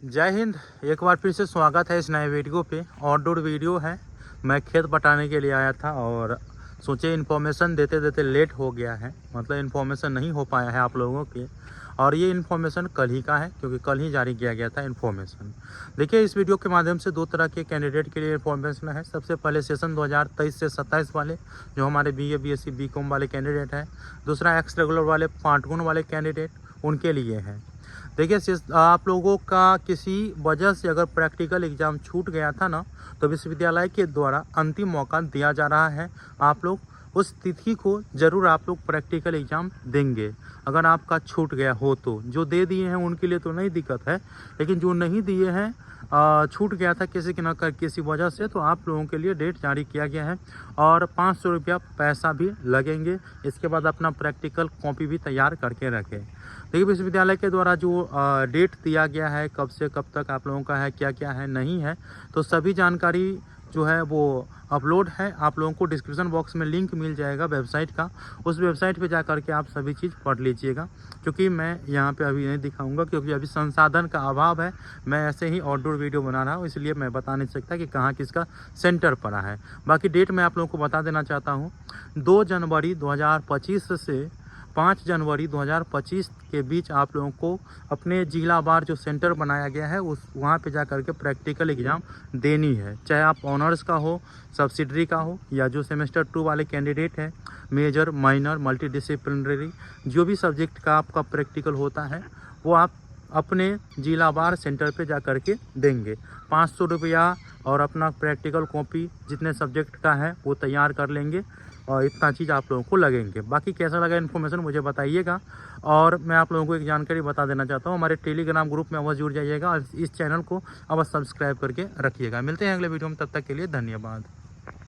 जय हिंद। एक बार फिर से स्वागत है इस नए वीडियो पे। आउटडोर वीडियो है। मैं खेत बटाने के लिए आया था और सोचे इन्फॉर्मेशन देते देते लेट हो गया है, मतलब इन्फॉर्मेशन नहीं हो पाया है आप लोगों के। और ये इन्फॉर्मेशन कल ही का है क्योंकि कल ही जारी किया गया था इन्फॉर्मेशन। देखिए, इस वीडियो के माध्यम से दो तरह के कैंडिडेट के लिए इन्फॉर्मेशन है। सबसे पहले सेशन 2023 से 27 वाले जो हमारे BA BSc BCom वाले कैंडिडेट हैं। दूसरा एक्स रेगुलर वाले पार्ट 1 वाले कैंडिडेट, उनके लिए है। देखिए, आप लोगों का किसी वजह से अगर प्रैक्टिकल एग्ज़ाम छूट गया था ना, तो विश्वविद्यालय के द्वारा अंतिम मौका दिया जा रहा है। आप लोग उस तिथि को ज़रूर आप लोग प्रैक्टिकल एग्ज़ाम देंगे। अगर आपका छूट गया हो तो जो दे दिए हैं उनके लिए तो नहीं दिक्कत है, लेकिन जो नहीं दिए हैं, छूट गया था किसी की न किसी वजह से, तो आप लोगों के लिए डेट जारी किया गया है और 500 रुपया पैसा भी लगेंगे। इसके बाद अपना प्रैक्टिकल कॉपी भी तैयार करके रखें। देखिए, विश्वविद्यालय के द्वारा जो डेट दिया गया है, कब से कब तक आप लोगों का है, क्या क्या है नहीं है, तो सभी जानकारी जो है वो अपलोड है। आप लोगों को डिस्क्रिप्शन बॉक्स में लिंक मिल जाएगा वेबसाइट का। उस वेबसाइट पे जा करके आप सभी चीज़ पढ़ लीजिएगा, क्योंकि मैं यहाँ पे अभी नहीं दिखाऊंगा क्योंकि अभी संसाधन का अभाव है। मैं ऐसे ही आउटडोर वीडियो बना रहा हूँ, इसलिए मैं बता नहीं सकता कि कहाँ किसका सेंटर पड़ा है। बाकी डेट मैं आप लोगों को बता देना चाहता हूँ। 2 जनवरी 2025 से 5 जनवरी 2025 के बीच आप लोगों को अपने जिला वार जो सेंटर बनाया गया है उस वहाँ पे जा कर के प्रैक्टिकल एग्ज़ाम देनी है। चाहे आप ऑनर्स का हो, सब्सिडरी का हो, या जो सेमेस्टर 2 वाले कैंडिडेट हैं, मेजर, माइनर, मल्टीडिसिप्लिनरी, जो भी सब्जेक्ट का आपका प्रैक्टिकल होता है वो आप अपने जिला वार सेंटर पे जा कर के देंगे। 500 रुपया और अपना प्रैक्टिकल कॉपी जितने सब्जेक्ट का है वो तैयार कर लेंगे और इतना चीज़ आप लोगों को लगेंगे। बाकी कैसा लगा इन्फॉर्मेशन मुझे बताइएगा। और मैं आप लोगों को एक जानकारी बता देना चाहता हूँ, हमारे टेलीग्राम ग्रुप में अवश्य जुड़ जाइएगा और इस चैनल को अवश्य सब्सक्राइब करके रखिएगा। मिलते हैं अगले वीडियो में, तब तक के लिए धन्यवाद।